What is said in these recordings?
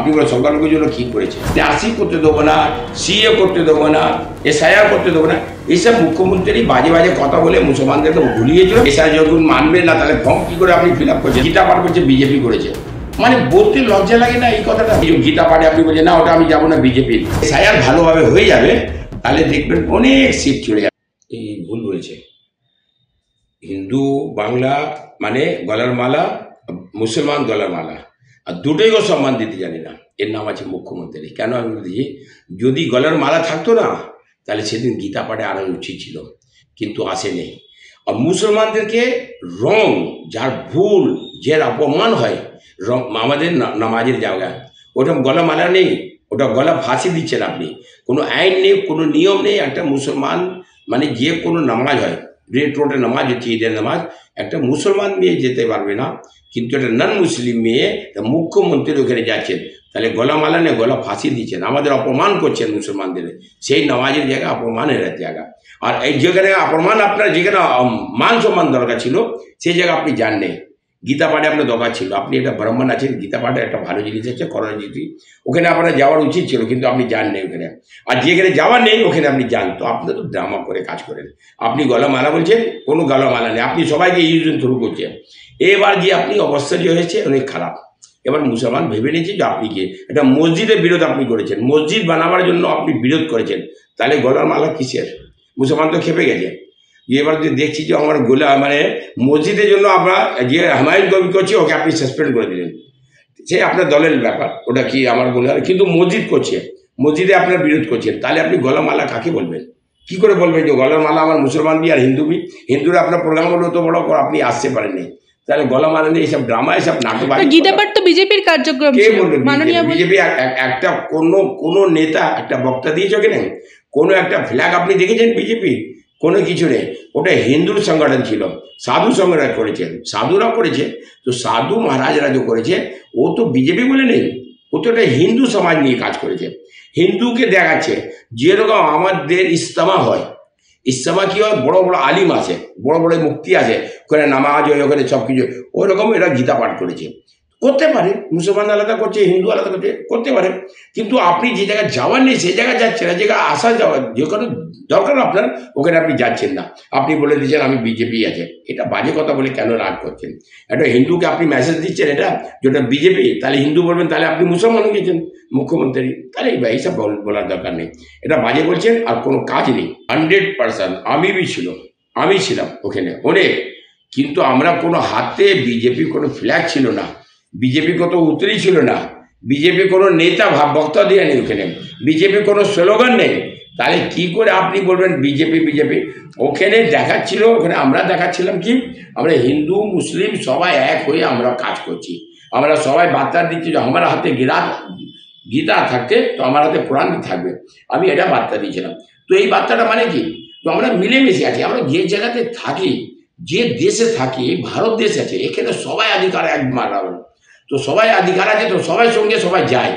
আপনি বলে সংখ্যালঘুর জন্য কী করেছে, আরসি করতে দেবো না, সিএ করতে দেবো না, এসআইআর করতে দেবো না, এইসব মুখ্যমন্ত্রী বাজে বাজে কথা বলে মুসলমানদেরকে ভুলিয়েছিল। এসআই যখন মানবেন না তাহলে ফর্ম কী করে আপনি ফিল আপ করছেন? গীতা পাঠ করছে বিজেপি করেছে, মানে বলতে লজ্জা লাগে না এই কথাটা? গীতা পাঠে আপনি বলছেন না ওটা আমি যাবো না বিজেপি। এসআইআর ভালোভাবে হয়ে যাবে তাহলে দেখবেন অনেক সিট চলে যাবে। এই ভুল বলছে, হিন্দু বাংলা মানে গলার মালা, মুসলমান গলার মালা, আর দুটোই ও সম্মান দিতে জানি না। এর নাম আছে মুখ্যমন্ত্রী। কেন আমি বলছি, যদি গলার মালা থাকতো না তাহলে সেদিন গীতা পাঠে আনা উচিত ছিল, কিন্তু আসেনি। আর মুসলমানদেরকে রং, যার ভুল, যার অপমান হয় রং আমাদের নামাজের জায়গায়, ওটা গলা মালা নেই, ওটা গলা ফাঁসি দিচ্ছেন আপনি। কোনো আইন নেই, কোনো নিয়ম নেই। একটা মুসলমান মানে যে কোনো নামাজ হয়, রেড রোডে নামাজ হচ্ছে ঈদের নামাজ, একটা মুসলমান মেয়ে যেতে পারবে না, কিন্তু একটা নন মুসলিম মেয়ে মুখ্যমন্ত্রী ওখানে যাচ্ছেন, তাহলে গলা মালা নেই, গলা ফাঁসি দিচ্ছেন, আমাদের অপমান করছেন মুসলমানদের। সেই নামাজের জায়গা অপমানের জায়গা। আর এই যেখানে অপমান আপনার যেখানে মান সম্মান দরকার ছিল সেই জায়গা আপনি যান নেই। গীতা পাঠে আপনার দরকার ছিল, আপনি একটা ব্রাহ্মণ আছেন, গীতা পাঠে একটা ভালো জিনিস আছে, করোনা জিনিস, ওখানে আপনার যাওয়ার উচিত ছিল, কিন্তু আপনি যান নেই ওখানে। আর যেখানে যাওয়ার নেই ওখানে আপনি যান, তো আপনি তো ড্রামা করে কাজ করেন। আপনি গলা মালা বলছেন, কোনো গলা মালা নেই, আপনি সবাইকে ইউজ থ্রু করছেন। এবার যে আপনি অবস্থা যে হয়েছে অনেক খারাপ। এবার মুসলমান ভেবে নিয়েছে যে আপনি কি একটা মসজিদের বিরোধ আপনি করেছেন, মসজিদ বানাবার জন্য আপনি বিরোধ করেছেন, তাহলে গলার মালা কিসের? মুসলমান তো খেপে গেছে। এবার যে দেখছি যে আমার গোলা মানে মসজিদের জন্য আমরা যে হুমায়ুন কবির করছি ওকে আপনি সাসপেন্ড করে দিলেন, সে আপনার দলের ব্যাপার, ওটা কি আমার গোলা, কিন্তু মসজিদ করছে, মসজিদে আপনার বিরোধ করছেন, তাহলে আপনি গলা মালা কাকে বলবেন? কি করে বলবেন যে গলার মালা আমার মুসলমান বি আর হিন্দু বি? হিন্দুরা আপনার প্রোগ্রাম হলো তো বড় আপনি আসতে পারেননি, তাহলে গলা মালা নিয়ে এইসব ড্রামা, এসব নাটক। গীতা পাঠ তো বিজেপির কার্যক্রম। কে বলবে বিজেপি? একটা কোনো নেতা একটা বক্তা দিয়েছে ওখানে? কোনো একটা ফ্ল্যাগ আপনি দেখেছেন বিজেপি? কোনো কিছু নেই। ওটা হিন্দুর সংগঠন ছিল, সাধু সংগঠন করেছেন, সাধুরা করেছে। তো সাধু মহারাজরা যে করেছে, ও তো বিজেপি বলে নেই, ও তো একটা হিন্দু সমাজ নিয়ে কাজ করেছে। হিন্দুকে দেখাচ্ছে যেরকম আমাদের ইস্তেমা হয়, ইস্তেমা কী হয়, বড় বড় আলিম আছে, বড় বড় মুক্তি আছে, ওখানে নামাজ হয়, ওখানে সব কিছু, ওইরকম এরা গীতা পাঠ করেছে। করতে পারে, মুসলমান আলাদা করছে, হিন্দু আলাদা করছে, করতে পারে, কিন্তু আপনি যে জায়গায় যাওয়ার নেই সেই জায়গায় যাচ্ছেন না, যে জায়গায় আসা যাওয়ার যে কোনো দরকার আপনার, ওখানে আপনি যাচ্ছেন না। আপনি বলে দিচ্ছেন আমি বিজেপি আছে, এটা বাজে কথা বলে কেন রাগ করছেন? একটা হিন্দুকে আপনি মেসেজ দিচ্ছেন এটা যেটা বিজেপি, তাহলে হিন্দু বলবেন, তাহলে আপনি মুসলমান হয়ে গেছেন মুখ্যমন্ত্রী, তাহলে এইসব বলার দরকার নেই। এটা বাজে বলছেন আর কোনো কাজ নেই। 100% আমি ছিলাম ওখানে অনেক, কিন্তু আমরা কোনো হাতে বিজেপি কোনো ফ্ল্যাগ ছিল না, বিজেপি কত উত্তরই ছিল না, বিজেপি কোনো নেতা বক্তা দিয়ে নেই ওখানে, বিজেপি কোনো স্লোগান নেই, তাহলে কি করে আপনি বলবেন বিজেপি? ওখানে দেখাচ্ছিল, ওখানে আমরা দেখাচ্ছিলাম কি আমরা হিন্দু মুসলিম সবাই এক হয়ে আমরা কাজ করছি, আমরা সবাই বার্তা দিচ্ছি যে আমার হাতে গীতা থাকতে তো আমার হাতে কোরআন থাকবে, আমি এটা বার্তা দিয়েছিলাম। তো এই বার্তাটা মানে কি, তো আমরা মিলেমিশে আছি, আমরা যে জায়গাতে থাকি, যে দেশে থাকি, ভারত দেশ আছে, এখানে সবাই অধিকার এক মানাবেন, তো সবাই অধিকার আছে, তো সবাই সঙ্গে সবাই যায়।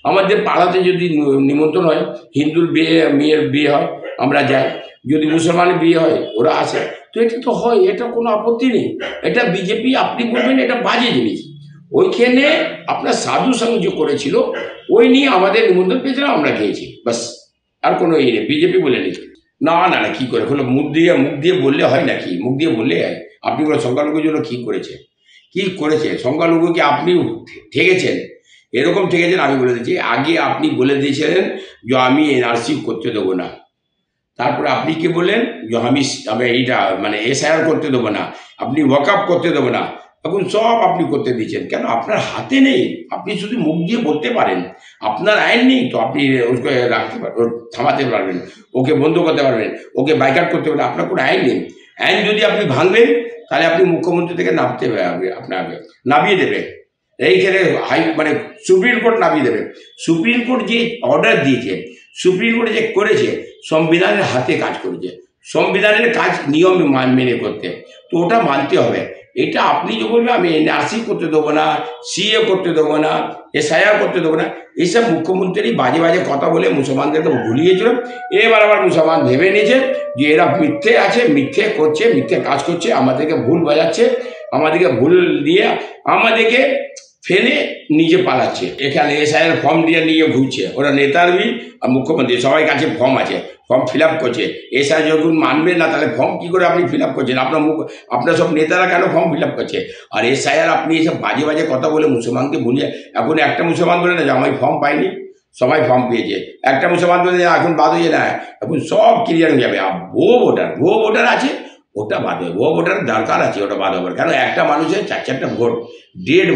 আমাদের পাড়াতে যদি নিমন্ত্রণ হয়, হিন্দুর মেয়ের বিয়ে হয় আমরা যাই, যদি মুসলমানের বিয়ে হয় ওরা আসে, তো এটা তো হয়, এটা কোনো আপত্তি নেই। এটা বিজেপি আপনি বলবেন এটা বাজে জিনিস, ওইখানে আপনার সাধু সঙ্গ যে করেছিল ওই নিয়ে আমাদের নিমন্ত্রণ পেয়েছিলাম, আমরা খেয়েছি, বাস, আর কোনো এই নেই, বিজেপি বলে নেই। না না না, কী করে হলো? মুখ দিয়ে বললে হয় নাকি? মুখ দিয়ে বললে হয়? আপনি বলে সংখ্যালঘুর জন্য কী করেছে? সংখ্যালঘুকে আপনি ঠেকেছেন, এরকম ঠেকেছেন। আমি বলে দিচ্ছি, আগে আপনি বলে দিয়েছিলেন যে আমি এনআরসি করতে দেবো না, তারপরে আপনি কি বললেন যে আমি এইটা মানে এসআইআর করতে দেবো না, আপনি ওয়াকআপ করতে দেবো না, এখন সব আপনি করতে দিচ্ছেন। কেন? আপনার হাতে নেই, আপনি শুধু মুখ দিয়ে বলতে পারেন, আপনার আইন নেই, তো আপনি ওকে রাখতে পারবেন, থামাতে পারবেন, ওকে বন্ধ করতে পারবেন, ওকে বাইকাট করতে পারবেন, আপনার কোনো আইন নেই। আইন যদি আপনি ভাঙবেন তাহলে আপনি মুখ্যমন্ত্রী থেকে নামতে হবে, আপনাকে নামিয়ে দেবে, এইখানে মানে সুপ্রিম কোর্ট নামিয়ে দেবে। সুপ্রিম কোর্ট যে অর্ডার দিয়েছে, সুপ্রিম কোর্ট যে করেছে, সংবিধানের হাতে কাজ করেছে, সংবিধানের কাজ নিয়ম মেনে করতে, তো ওটা মানতে হবে। এটা আপনি যে বলবেন আমি এনআরসি করতে দেবো না, সিএ করতে দেবো না, এসআইআর করতে দেবো না, এইসব মুখ্যমন্ত্রী বাজে বাজে কথা বলে মুসলমানদেরকে ভুলিয়েছিল। এবার আবার মুসলমান ভেবে নিয়েছে যে এরা মিথ্যে আছে, মিথ্যে করছে, মিথ্যে কাজ করছে, আমাদেরকে ভুল বাজাচ্ছে, আমাদেরকে ভুল দিয়ে আমাদেরকে ফেলে নিজে পালাচ্ছে। এখানে এসআইয়ের ফর্ম দিয়ে নিয়ে ঘুরছে, ওরা নেতারই আর মুখ্যমন্ত্রী সবাই কাছে ফর্ম আছে, ফর্ম ফিল আপ করছে। এসআই যখন মানবে না তাহলে ফর্ম কী করে আপনি ফিল আপ করছেন? আপনার সব নেতারা কেন ফর্ম ফিল আপ করছে? আর এসআইআর আপনি এসব বাজে বাজে কথা বলে মুসলমানকে ভুলিয়ে, এখন একটা মুসলমান বলে না যে আমি ফর্ম পাইনি, সবাই ফর্ম পেয়েছে। একটা মুসলমান বলে এখন বাদ হয়ে না, এখন সব ক্লিয়ার হয়ে যাবে। আর ভুয়ো ভোটার আছে, ওটা বাদ হবে। ভুয়ো ভোটার দরকার আছে, ওটা বাদ হবে। কারণ একটা মানুষের 4-4টা ভোট, ডেড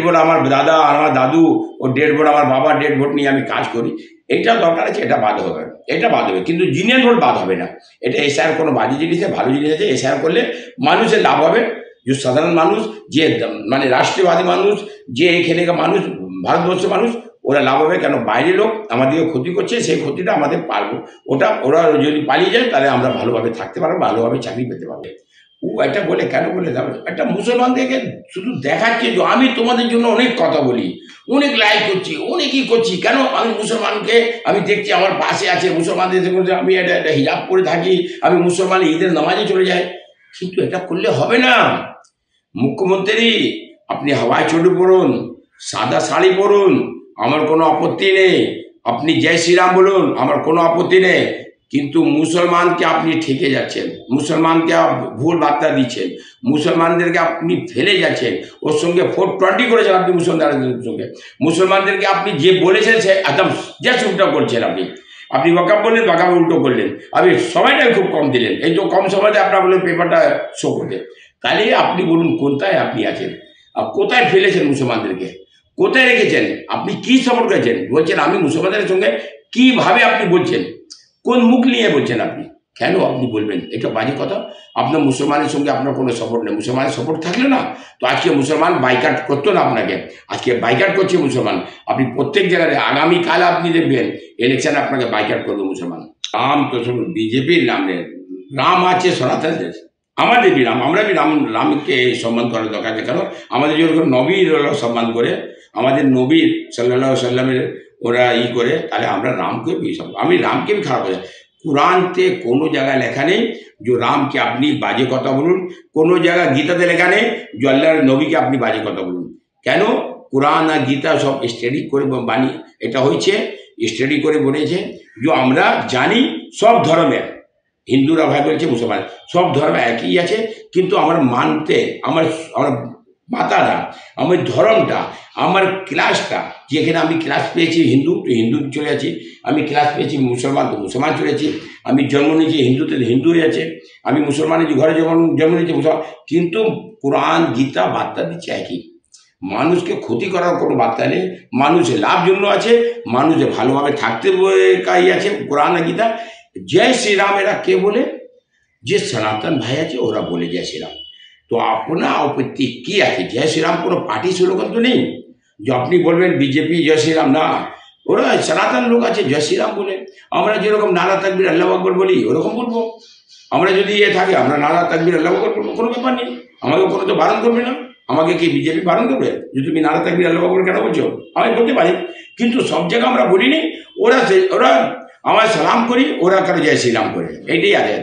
ভোট আমার দাদা আমার দাদু ও ডেড ভোট, আমার বাবার ডেড ভোট নিয়ে আমি কাজ করি, এইটাও দরকার আছে, এটা বাদ হবে, এটা বাদ হবে। কিন্তু জিনিয়ান ভোট বাদ হবে না। এটা এসআইআর কোনো বাজে জিনিস, ভালো জিনিস আছে। এসআইআর করলে মানুষের লাভ হবে, যে সাধারণ মানুষ, যে মানে রাষ্ট্রীয়বাদী মানুষ, যে এখানে মানুষ, ভারতবর্ষের মানুষ, ওরা লাভ হবে। কেন বাইরের লোক আমাদেরকে ক্ষতি করছে, সেই ক্ষতিটা আমাদের পারবো, ওরা যদি পালিয়ে যায় তাহলে আমরা ভালোভাবে থাকতে পারবো, ভালোভাবে চাকরি পেতে পারবো। ও এটা বলে কেন বলে একটা মুসলমানদেরকে শুধু দেখাচ্ছে যে আমি তোমাদের জন্য অনেক কথা বলি, অনেক লাইক করছি, অনেকই করছি। কেন আমি মুসলমানকে আমি দেখছি আমার পাশে আছে, মুসলমানদের আমি একটা হিজাব করে থাকি, আমি মুসলমান ঈদের নামাজে চলে যাই, কিন্তু এটা করলে হবে না। মুখ্যমন্ত্রী আপনি হাওয়াই চটি পরুন, সাদা শাড়ি পরুন, আমার কোনো আপত্তি নেই। আপনি জয় শ্রীরাম বলুন, আমার কোনো আপত্তি নেই। কিন্তু মুসলমানকে আপনি ঠেকে যাচ্ছেন, মুসলমানকে ভুল বার্তা দিচ্ছেন, মুসলমানদেরকে আপনি ফেলে যাচ্ছেন, ওর সঙ্গে 420 করেছেন আপনি মুসলমানদের সঙ্গে। মুসলমানদেরকে আপনি যে বলেছেন সে একদম জাস্ট উল্টো করছেন। আপনি ওয়াকাব বললেন, ওয়াকাব উল্টো করলেন। আপনি সময়টাই খুব কম দিলেন, এই তো কম সময়তে আপনার বললেন পেপারটা শো করতে। তাহলে আপনি বলুন কোনটায় আপনি আছেন, আর কোথায় ফেলেছেন মুসলমানদেরকে, কোথায় রেখেছেন? আপনি কি সাপোর্ট করেছেন? বলছেন আমি মুসলমানদের সঙ্গে, কিভাবে আপনি বলছেন? কোন মুখ নিয়ে বলছেন আপনি? কেন আপনি বলবেন? এটা বাজে কথা। আপনার মুসলমানের সঙ্গে আপনার কোনো সাপোর্ট নেই। মুসলমানের সাপোর্ট থাকলে না তো আজকে মুসলমান বাইকাট করতো না আপনাকে, আজকে বাইকাট করছে মুসলমান। আপনি প্রত্যেক জায়গায় আগামীকাল আপনি দেখবেন ইলেকশনে আপনাকে বাইকাট করবে মুসলমান। রাম তো শুধু বিজেপির নাম নেই, রাম আছে সনাতন দেশ, আমাদের বি রাম, আমরা বি রামকে সম্মান করার দরকার আছে। কেন আমাদের যেরকম নবীর সম্মান করে, আমাদের নবীর সাল্লাল্লাহু আলাইহি সাল্লামের ওরা করে, তাহলে আমরা রামকে আমি রামকে भी খারাপ হয়ে। কোরআনতে কোনো জায়গায় লেখা নেই যে রামকে আপনি বাজে কথা বলুন, কোনো জায়গায় গীতাতে লেখা নেই যে আল্লাহর নবীকে আপনি বাজে কথা বলুন। কেন? কোরআন আর গীতা সব স্টাডি করে বানিয়ে এটা হয়েছে, স্টাডি করে বলেছে যে আমরা জানি সব ধর্মের, হিন্দুরা ভাই বলছে মুসলমান, সব ধর্ম একই আছে, কিন্তু আমার মানতে আমার মাতারা, আমার ধর্মটা, আমার ক্লাসটা, যেখানে আমি ক্লাস পেয়েছি হিন্দু তো হিন্দু চলে আছি, আমি ক্লাস পেয়েছি মুসলমান তো মুসলমান চলে আছি, আমি জন্ম নিয়েছি হিন্দুতে হিন্দু হয়ে আছে, আমি মুসলমানের যে ঘরে জন্ম নিয়েছি মুসলমান। কিন্তু কোরআন গীতা বার্তা দিচ্ছে একই, মানুষকে ক্ষতি করার কোনো বার্তা নেই, মানুষের লাভ জন্য আছে, মানুষের ভালোভাবে থাকতে কাই আছে কোরআন আর গীতা। জয় শ্রীরাম এরা কে বলে? যে সনাতন ভাই আছে ওরা বলে জয় শ্রীরাম। তো আপনার আপত্তি কী আছে? জয় শ্রীরাম কোনো পার্টি স্লোগান তো নেই যে আপনি বলবেন বিজেপি জয় শ্রীরাম, না, ওরা সনাতন লোক আছে জয় শ্রীরাম বলে। আমরা যেরকম নারা তাকবীর আল্লাহু আকবার বলি ওরকম বলবো। আমরা যদি থাকে আমরা নারা তাকবীর আল্লাহু আকবার বলবো, কোনো ব্যাপার নেই, আমাকে কোনো তো বারণ করবে না। আমাকে কি বিজেপি বারণ করবে যে তুমি নারা তাকবীর আল্লাহু আকবার কেন বলছো? আমি বলতে পারি, কিন্তু সব জায়গায় আমরা বলিনি। ওরা আমার সালাম করি, ওরা কারো জয় শ্রীরাম করে, এইটাই আছে,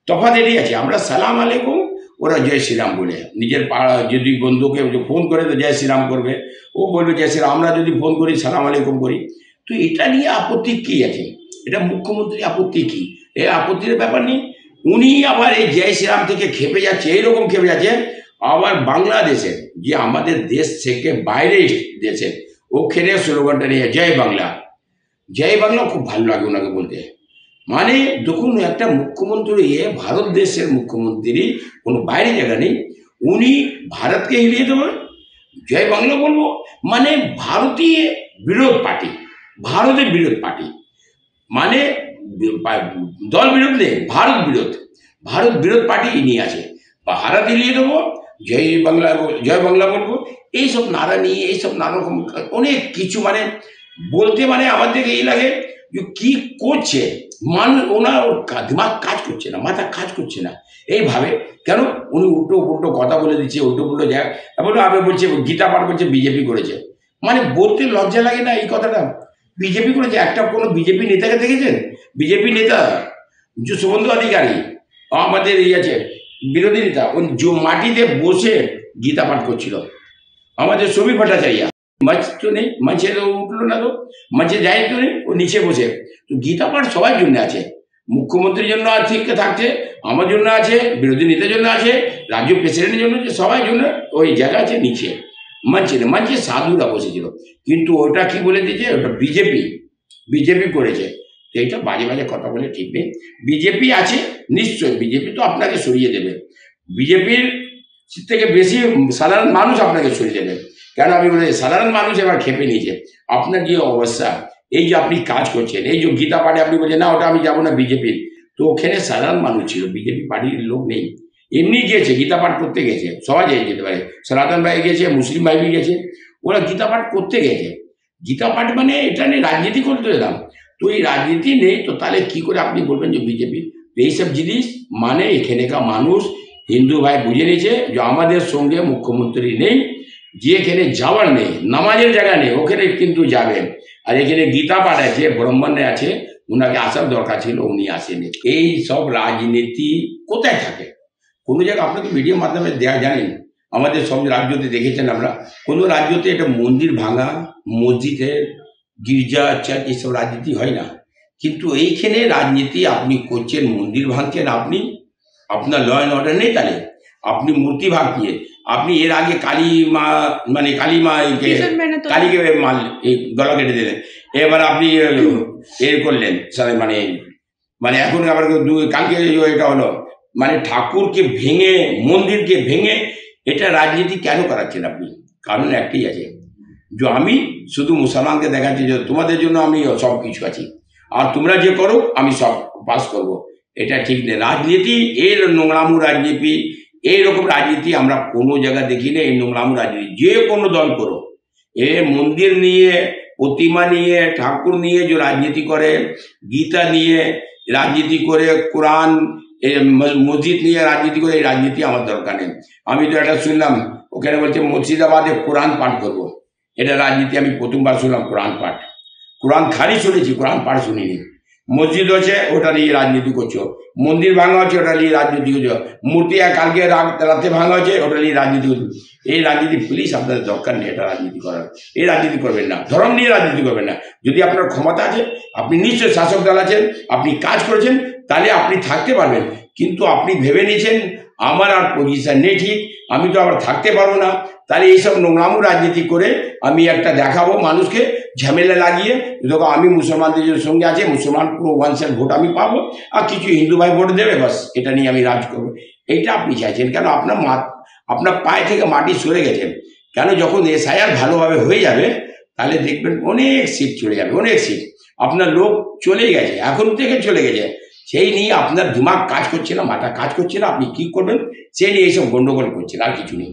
তফাৎ এটাই আছে। আমরা সালাম আলাইকুম, ওরা জয় শ্রীরাম বলে। নিজের পাড়া যদি বন্ধুকে ফোন করে তো জয় শ্রীরাম করবে, ও বলবে জয় শ্রীরাম। আমরা যদি ফোন করি সালাম আলাইকুম করি, তো এটা নিয়ে আপত্তি কী আছে? এটা মুখ্যমন্ত্রী আপত্তি কী? এ আপত্তির ব্যাপার নেই। উনি আবার এই জয় শ্রীরাম থেকে খেপে যাচ্ছে, এইরকম খেপে যাচ্ছে। আবার বাংলাদেশের যে আমাদের দেশ থেকে বাইরে দেশে ওখানে স্লোগানটা নিয়ে জয় বাংলা, জয় বাংলা খুব ভালো লাগে ওনাকে বলতে। মানে দেখুন একটা মুখ্যমন্ত্রী, ভারত দেশের মুখ্যমন্ত্রী, কোনো বাইরে জায়গা নেই, উনি ভারতকে হিলিয়ে দেবেন, জয় বাংলা বলবো। মানে ভারতীয় বিরোধ পার্টি, ভারতের বিরোধ পার্টি, মানে দল বিরোধ নেই, ভারত বিরোধ পার্টি নিয়ে আছে। ভারত হিলিয়ে দেবো, জয় বাংলা বলবো, এইসব নারা নিয়ে এইসব নানা রকম অনেক কিছু মানে বলতে, মানে আমাদের এই লাগে যে কী করছে মানুষ, ওনার দিমাগ কাজ করছে না, মাথা কাজ করছে না এইভাবে। কেন? উনি উল্টো পুল্টো কথা বলে দিচ্ছে, উল্টো পুল্টো জায়গা এমন আগে বলছে গীতা পাঠ করছে বিজেপি করেছে। মানে বলতে লজ্জা লাগে না এই কথাটা? বিজেপি করেছে? একটা কোনো বিজেপি নেতাকে দেখেছেন? বিজেপি নেতা যে শুভেন্দু অধিকারী আমাদের আছে বিরোধী নেতা, ওই মাটিতে বসে গীতা পাঠ করছিল, আমাদের শ্রমিক ভট্টাচার্য মঞ্চ তো নেই, মঞ্চে তো উঠলো না, তো মঞ্চে যাই তো নেই, ও নিচে বসে। তো গীতা পাঠ সবার জন্য আছে, মুখ্যমন্ত্রীর জন্য ঠিক থাকছে, আমার জন্য আছে, বিরোধী নেতার জন্য আছে, রাজ্য প্রেসিডেন্টের জন্য আছে, সবার জন্য ওই জায়গা আছে নিচে, মঞ্চে নেই। মঞ্চে সাধুরা বসেছিল, কিন্তু ওটা কি বলে দিয়েছে, ওটা বিজেপি করেছে। তো এইটা বাজে বাজে কথা বলে ঠিক নেই। বিজেপি আছে নিশ্চয়ই, বিজেপি তো আপনাকে সরিয়ে দেবে, বিজেপির থেকে বেশি সাধারণ মানুষ আপনাকে সরিয়ে দেবে। কেন আমি বলি, সাধারণ মানুষ এবার খেপে নিয়েছে। আপনার যে অবস্থা, এই যে আপনি কাজ করছেন, এই যে গীতা পাঠে আপনি বলছেন না ওটা আমি যাবো না বিজেপির, তো ওখানে সাধারণ মানুষ ছিল, বিজেপি পার্টির লোক নেই, এমনি গিয়েছে গীতা পাঠ করতে গেছে, সবাই যেতে পারে, সনাতন ভাই গেছে, মুসলিম ভাই গেছে, ওরা গীতা পাঠ করতে গেছে। গীতা পাঠ মানে এটা নিয়ে রাজনীতি করতে এলাম, তো এই রাজনীতি নেই, তো তাহলে কি করে আপনি বলবেন যে বিজেপি? এইসব জিনিস মানে এখানেকার মানুষ হিন্দু ভাই বুঝে নিয়েছে যে আমাদের সঙ্গে মুখ্যমন্ত্রী নেই, যে এখানে যাওয়ার নেই, নামাজের জায়গা নেই, ওখানে কিন্তু যাবেন। আর এখানে গীতা পাঠ আছে, ব্রাহ্মণে আছে, ওনাকে আসার দরকার ছিল, উনি আসেনি। এই সব রাজনীতি কোথায় থাকে? কোনো জায়গায় আপনাকে মিডিয়ার মাধ্যমে দেওয়া জানেন, আমাদের সব রাজ্যতে দেখেছেন আমরা, কোনো রাজ্যতে এটা মন্দির ভাঙা, মসজিদের, গির্জা, চার্চ, এইসব রাজনীতি হয় না। কিন্তু এইখানে রাজনীতি আপনি করছেন, মন্দির ভাঙছেন, আপনি আপনার ল অ্যান্ড অর্ডার নেই, তাহলে আপনি মূর্তি ভাঙিয়ে, আপনি এর আগে কালী মা মানে কালী মা কালীকে মাল এই গলা কেটে দিলেন, এবার আপনি এর করলেন মানে মানে এখন আবার কালকে এটা হলো, মানে ঠাকুরকে ভেঙে, মন্দিরকে ভেঙে, এটা রাজনীতি কেন করাচ্ছেন আপনি? কারণ একটাই আছে, যে আমি শুধু মুসলমানকে দেখাচ্ছি যে তোমাদের জন্য আমি সব কিছু আছি, আর তোমরা যে করো আমি সব পাস করব, এটা ঠিক নেই। রাজনীতি, এর নোংরামু রাজনীতি, এইরকম রাজনীতি আমরা কোনো জায়গায় দেখি না। এই নোংরামু রাজনীতি যে কোনো দল করো, এ মন্দির নিয়ে, প্রতিমা নিয়ে, ঠাকুর নিয়ে যে রাজনীতি করে, গীতা নিয়ে রাজনীতি করে, কোরআন মসজিদ নিয়ে রাজনীতি করে, এই রাজনীতি আমার দরকার নেই। আমি তো এটা শুনলাম, ওখানে বলছে মুর্শিদাবাদে কোরআন পাঠ করবো, এটা রাজনীতি আমি প্রথমবার শুনলাম। কোরআন পাঠ, কোরআন খালি শুনেছি, কোরআন পাঠ শুনিনি। মসজিদ হচ্ছে, ওটা নিয়ে রাজনীতি করছো, মন্দির ভাঙা হচ্ছে, ওটা নিয়ে রাজনীতি করছো, মূর্তি কালকে রাতে ভাঙা হচ্ছে, ওটা নিয়ে রাজনীতি করছো। এই রাজনীতি প্লিজ আপনাদের দরকার নেই, এটা রাজনীতি করার। এই রাজনীতি করবেন না, ধর্ম নিয়ে রাজনীতি করবেন না। যদি আপনার ক্ষমতা আছে, আপনি নিশ্চয় শাসক দল আছেন, আপনি কাজ করেছেন, তাহলে আপনি থাকতে পারবেন। কিন্তু আপনি ভেবে নিয়েছেন আমার আর পজিশন নেই, ঠিক আমি তো আবার থাকতে পারবো না, তাহলে এইসব নোংরামু রাজনীতি করে আমি একটা দেখাবো মানুষকে, ঝামেলা লাগিয়ে দেখো আমি মুসলমানদের সঙ্গে আছে, মুসলমান পুরো 1% ভোট আমি পাবো, আর কিছু হিন্দু ভাই ভোট দেবে, বাস এটা নিয়ে আমি রাজ করবো। এটা আপনি চাইছেন কেন? আপনার পায়ে থেকে মাটি সরে গেছে। কেন? যখন SIR ভালোভাবে হয়ে যাবে, তাহলে দেখবেন অনেক সিট চলে যাবে, অনেক সিট আপনার লোক চলে গেছে, এখন থেকে চলে গেছে, সেই নিয়ে আপনার দিমাগ কাজ করছে না, মাথা কাজ করছে না, আপনি কি করবেন সেই নিয়ে এইসব গন্ডগোল করছেন, আর কিছু নেই।